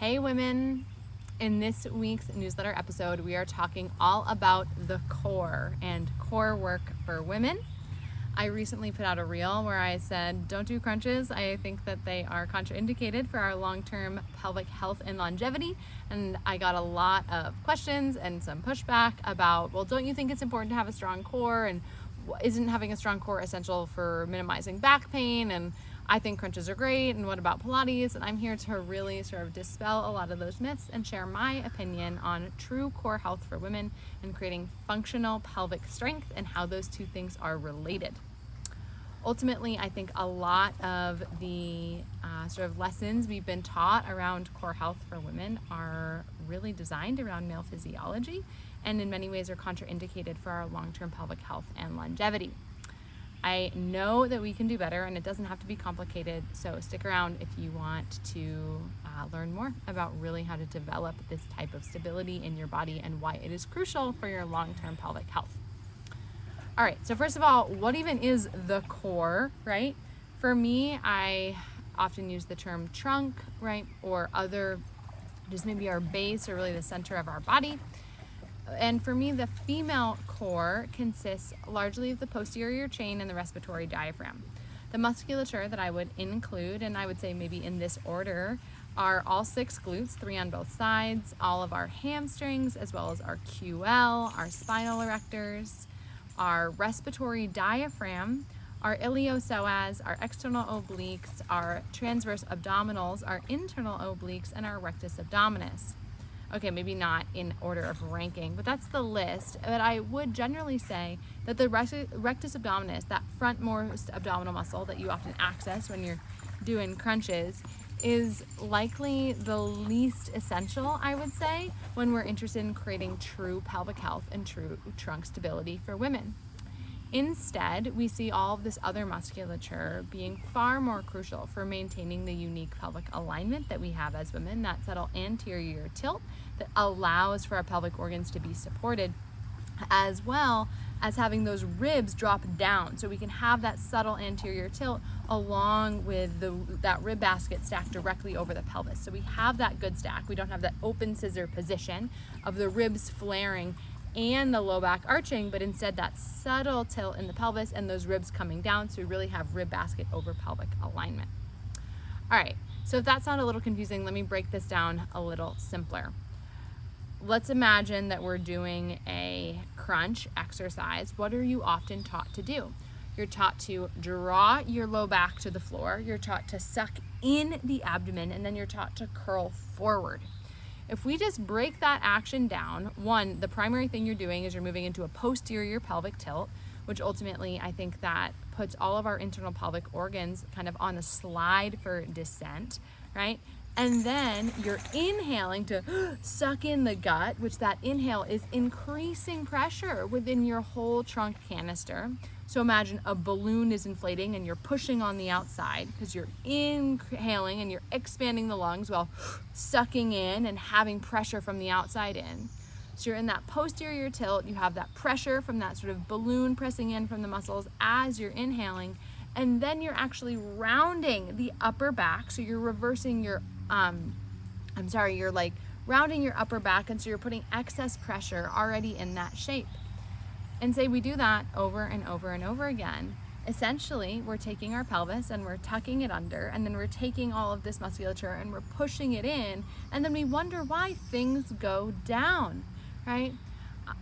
Hey women, in this week's newsletter episode, we are talking all about the core and core work for women. I recently put out a reel where I said, don't do crunches. I think that they are contraindicated for our long-term pelvic health and longevity. And I got a lot of questions and some pushback about, well, don't you think it's important to have a strong core? And isn't having a strong core essential for minimizing back pain? And I think crunches are great. And what about Pilates? And I'm here to really sort of dispel a lot of those myths and share my opinion on true core health for women and creating functional pelvic strength and how those two things are related. Ultimately, I think a lot of the sort of lessons we've been taught around core health for women are really designed around male physiology and in many ways are contraindicated for our long-term pelvic health and longevity. I know that we can do better and it doesn't have to be complicated, so stick around if you want to learn more about really how to develop this type of stability in your body and why it is crucial for your long-term pelvic health. All right, so first of all, what even is the core, right? For me, I often use the term trunk, right? Or other, just maybe our base or really the center of our body. And for me, the female core consists largely of the posterior chain and the respiratory diaphragm. The musculature that I would include, and I would say maybe in this order, are all 6 glutes, 3 on both sides, all of our hamstrings, as well as our QL, our spinal erectors, our respiratory diaphragm, our iliopsoas, our external obliques, our transverse abdominals, our internal obliques, and our rectus abdominis. Okay, maybe not in order of ranking, but that's the list. But I would generally say that the rectus abdominis, that frontmost abdominal muscle that you often access when you're doing crunches, is likely the least essential, I would say, when we're interested in creating true pelvic health and true trunk stability for women. Instead, we see all of this other musculature being far more crucial for maintaining the unique pelvic alignment that we have as women, that subtle anterior tilt that allows for our pelvic organs to be supported, as well as having those ribs drop down so we can have that subtle anterior tilt along with that rib basket stacked directly over the pelvis. So we have that good stack. We don't have that open scissor position of the ribs flaring and the low back arching, but instead that subtle tilt in the pelvis and those ribs coming down, so we really have rib basket over pelvic alignment. All right, so if that sounded a little confusing, let me break this down a little simpler. Let's imagine that we're doing a crunch exercise. What are you often taught to do? You're taught to draw your low back to the floor, you're taught to suck in the abdomen, and then you're taught to curl forward. If we just break that action down, one, the primary thing you're doing is you're moving into a posterior pelvic tilt, which ultimately I think that puts all of our internal pelvic organs kind of on a slide for descent, right? And then you're inhaling to suck in the gut, which that inhale is increasing pressure within your whole trunk canister. So imagine a balloon is inflating and you're pushing on the outside because you're inhaling and you're expanding the lungs while sucking in and having pressure from the outside in. So you're in that posterior tilt, you have that pressure from that sort of balloon pressing in from the muscles as you're inhaling, and then you're actually rounding the upper back. So you're reversing your, you're like rounding your upper back, and so you're putting excess pressure already in that shape. And say we do that over and over and over again. Essentially, we're taking our pelvis and we're tucking it under, and then we're taking all of this musculature and we're pushing it in, and then we wonder why things go down, right?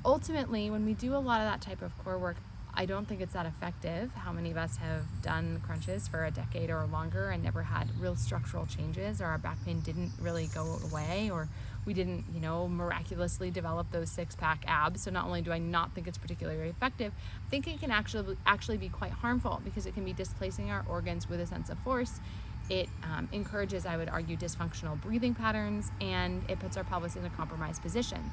Ultimately, when we do a lot of that type of core work, I don't think it's that effective. How many of us have done crunches for a decade or longer and never had real structural changes, or our back pain didn't really go away, or we didn't, miraculously develop those 6-pack abs. So not only do I not think it's particularly effective, I think it can actually be quite harmful because it can be displacing our organs with a sense of force. It encourages, I would argue, dysfunctional breathing patterns, and it puts our pelvis in a compromised position.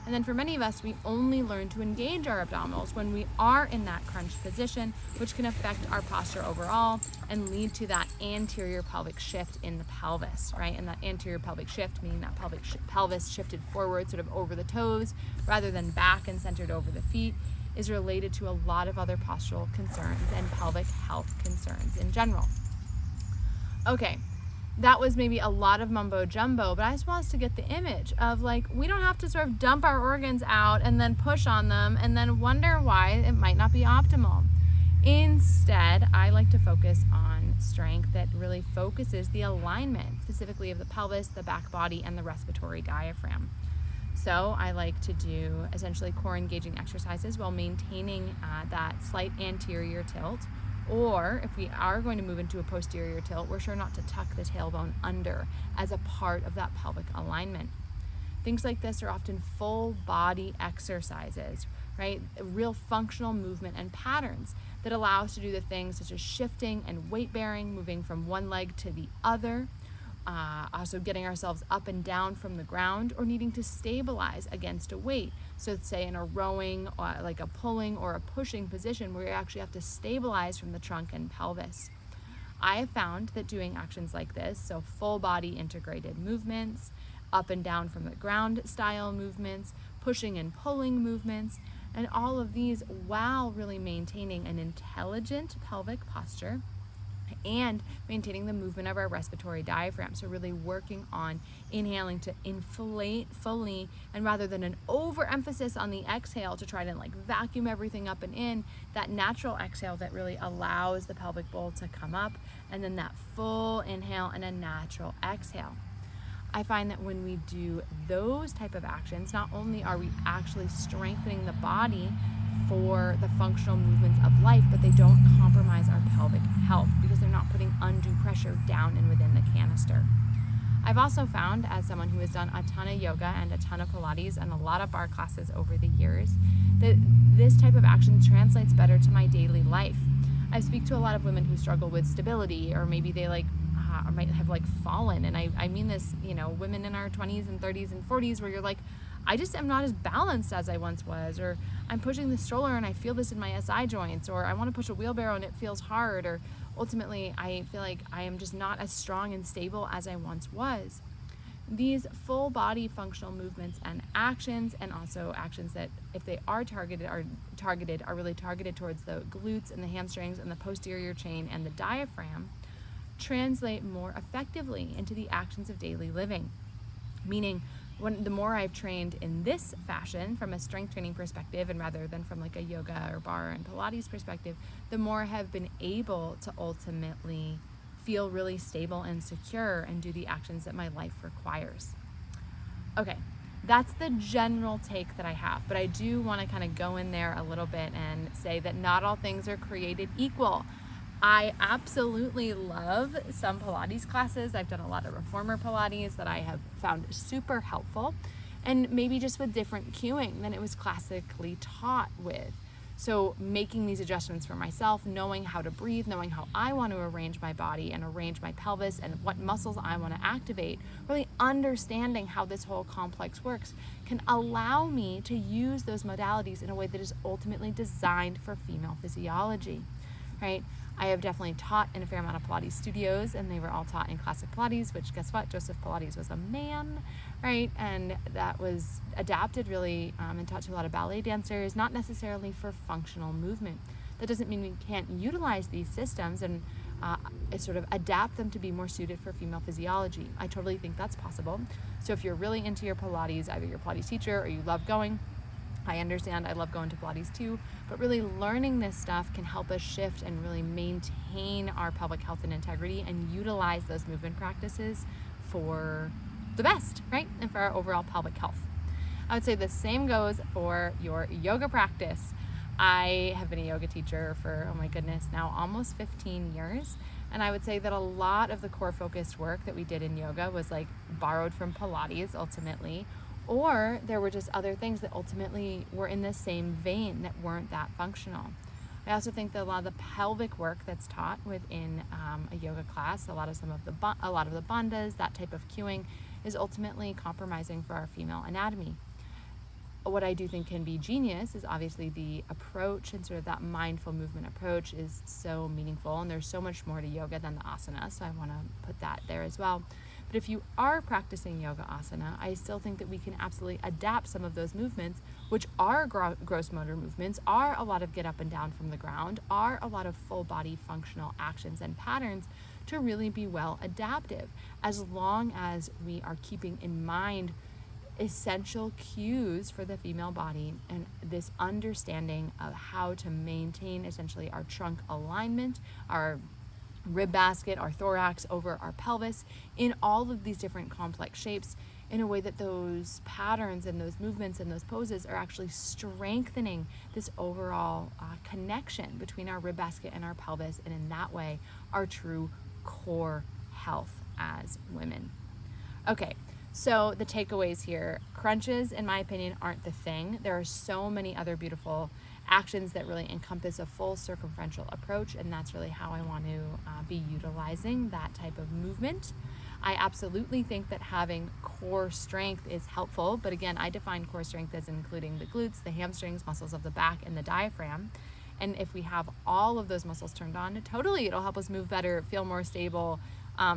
And then for many of us, we only learn to engage our abdominals when we are in that crunch position, which can affect our posture overall and lead to that anterior pelvic shift in the pelvis, right? And that anterior pelvic shift, meaning that pelvis shifted forward, sort of over the toes, rather than back and centered over the feet, is related to a lot of other postural concerns and pelvic health concerns in general. Okay, that was maybe a lot of mumbo jumbo, but I just want us to get the image of like, we don't have to sort of dump our organs out and then push on them and then wonder why it might not be optimal. Instead, I like to focus on strength that really focuses the alignment, specifically of the pelvis, the back body, and the respiratory diaphragm. So I like to do essentially core engaging exercises while maintaining that slight anterior tilt. Or if we are going to move into a posterior tilt, we're sure not to tuck the tailbone under as a part of that pelvic alignment. Things like this are often full body exercises, right? Real functional movement and patterns that allow us to do the things such as shifting and weight bearing, moving from one leg to the other, also getting ourselves up and down from the ground, or needing to stabilize against a weight. So say in a rowing, like a pulling or a pushing position where you actually have to stabilize from the trunk and pelvis. I have found that doing actions like this, so full body integrated movements, up and down from the ground style movements, pushing and pulling movements, and all of these while really maintaining an intelligent pelvic posture and maintaining the movement of our respiratory diaphragm. So really working on inhaling to inflate fully, and rather than an overemphasis on the exhale to try to like vacuum everything up and in, that natural exhale that really allows the pelvic bowl to come up, and then that full inhale and a natural exhale. I find that when we do those type of actions, not only are we actually strengthening the body for the functional movements of life, but they don't compromise our pelvic health because they're not putting undue pressure down and within the canister. I've also found, as someone who has done a ton of yoga and a ton of Pilates and a lot of bar classes over the years, that this type of action translates better to my daily life. I speak to a lot of women who struggle with stability, or maybe they or might have fallen. And I mean this, women in our 20s and 30s and 40s where you're like, I just am not as balanced as I once was, or I'm pushing the stroller and I feel this in my SI joints, or I want to push a wheelbarrow and it feels hard, or ultimately I feel like I am just not as strong and stable as I once was. These full body functional movements and actions, and also actions that if they are targeted are really targeted towards the glutes and the hamstrings and the posterior chain and the diaphragm, translate more effectively into the actions of daily living. Meaning, the more I've trained in this fashion from a strength training perspective, and rather than from like a yoga or bar and Pilates perspective, the more I have been able to ultimately feel really stable and secure and do the actions that my life requires. Okay, that's the general take that I have, but I do want to kind of go in there a little bit and say that not all things are created equal. I absolutely love some Pilates classes. I've done a lot of reformer Pilates that I have found super helpful, and maybe just with different cueing than it was classically taught with. So making these adjustments for myself, knowing how to breathe, knowing how I want to arrange my body and arrange my pelvis and what muscles I want to activate, really understanding how this whole complex works can allow me to use those modalities in a way that is ultimately designed for female physiology, right? I have definitely taught in a fair amount of Pilates studios, and they were all taught in classic Pilates, which guess what? Joseph Pilates was a man, right? And that was adapted really and taught to a lot of ballet dancers, not necessarily for functional movement. That doesn't mean we can't utilize these systems and sort of adapt them to be more suited for female physiology. I totally think that's possible. So if you're really into your Pilates, either you're a Pilates teacher or you love going, I understand, I love going to Pilates too, but really learning this stuff can help us shift and really maintain our pelvic health and integrity and utilize those movement practices for the best, right? And for our overall pelvic health. I would say the same goes for your yoga practice. I have been a yoga teacher for, oh my goodness, now almost 15 years. And I would say that a lot of the core focused work that we did in yoga was borrowed from Pilates ultimately, or there were just other things that ultimately were in the same vein that weren't that functional. I also think that a lot of the pelvic work that's taught within a yoga class, a lot of the bandhas, that type of cueing, is ultimately compromising for our female anatomy. What I do think can be genius is obviously the approach, and sort of that mindful movement approach is so meaningful, and there's so much more to yoga than the asana, so I want to put that there as well. But if you are practicing yoga asana, I still think that we can absolutely adapt some of those movements, which are gross motor movements, are a lot of get up and down from the ground, are a lot of full body functional actions and patterns, to really be well adaptive, as long as we are keeping in mind essential cues for the female body and this understanding of how to maintain essentially our trunk alignment, our rib basket, our thorax over our pelvis in all of these different complex shapes, in a way that those patterns and those movements and those poses are actually strengthening this overall connection between our rib basket and our pelvis, and in that way our true core health as women. Okay, so the takeaways here: crunches, in my opinion, aren't the thing. There are so many other beautiful actions that really encompass a full circumferential approach, and that's really how I want to be utilizing that type of movement. I absolutely think that having core strength is helpful, but again, I define core strength as including the glutes, the hamstrings, muscles of the back, and the diaphragm. And if we have all of those muscles turned on, totally, it'll help us move better, feel more stable,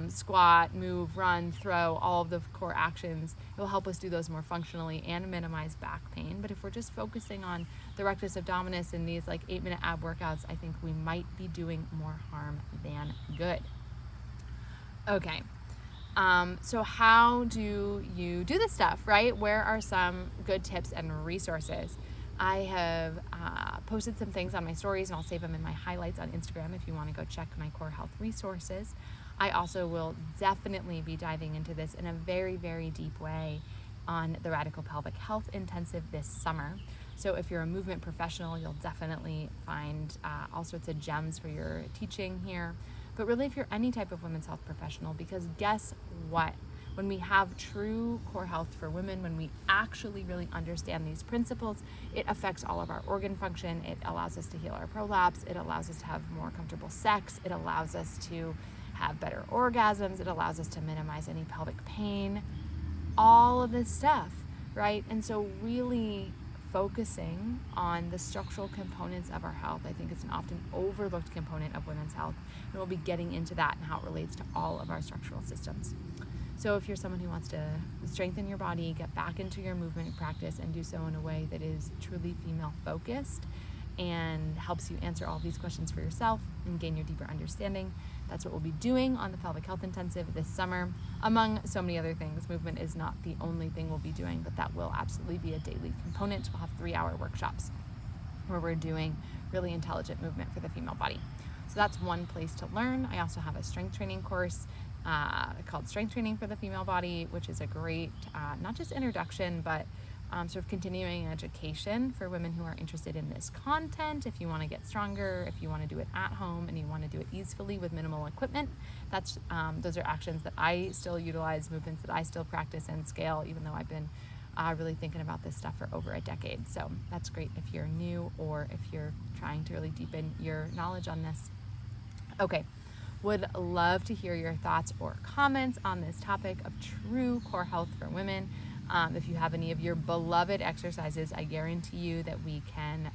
squat, move, run, throw, all of the core actions. It will help us do those more functionally and minimize back pain. But if we're just focusing on the rectus abdominis in these like 8-minute ab workouts, I think we might be doing more harm than good. Okay. So how do you do this stuff, right? Where are some good tips and resources? I have posted some things on my stories, and I'll save them in my highlights on Instagram if you want to go check my core health resources. I also will definitely be diving into this in a very, very deep way on the Radical Pelvic Health Intensive this summer. So if you're a movement professional, you'll definitely find all sorts of gems for your teaching here. But really, if you're any type of women's health professional, because guess what? When we have true core health for women, when we actually really understand these principles, it affects all of our organ function. It allows us to heal our prolapse. It allows us to have more comfortable sex. It allows us to have better orgasms. It allows us to minimize any pelvic pain, all of this stuff, right? And so really focusing on the structural components of our health, I think it's an often overlooked component of women's health, and we'll be getting into that and how it relates to all of our structural systems. So if you're someone who wants to strengthen your body, get back into your movement practice, and do so in a way that is truly female focused and helps you answer all these questions for yourself and gain your deeper understanding, that's what we'll be doing on the Pelvic Health Intensive this summer, among so many other things. Movement is not the only thing we'll be doing, but that will absolutely be a daily component. We'll have 3-hour workshops where we're doing really intelligent movement for the female body. So that's one place to learn. I also have a strength training course called Strength Training for the Female Body, which is a great, not just introduction, but sort of continuing education for women who are interested in this content. If you want to get stronger, if you want to do it at home and you want to do it easily with minimal equipment, that's those are actions that I still utilize, movements that I still practice and scale, even though I've been really thinking about this stuff for over a decade. So that's great if you're new or if you're trying to really deepen your knowledge on this. Okay. Would love to hear your thoughts or comments on this topic of true core health for women. If you have any of your beloved exercises, I guarantee you that we can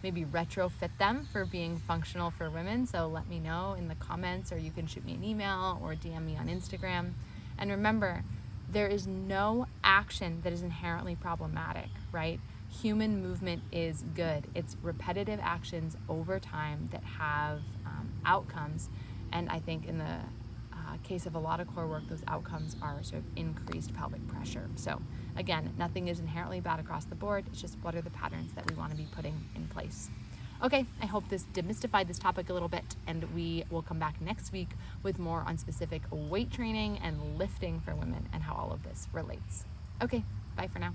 maybe retrofit them for being functional for women. So let me know in the comments, or you can shoot me an email or DM me on Instagram. And remember, there is no action that is inherently problematic, right? Human movement is good. It's repetitive actions over time that have outcomes. And I think in the case of a lot of core work, those outcomes are sort of increased pelvic pressure. So again, nothing is inherently bad across the board. It's just what are the patterns that we want to be putting in place. Okay, I hope this demystified this topic a little bit, and we will come back next week with more on specific weight training and lifting for women and how all of this relates. Okay, bye for now.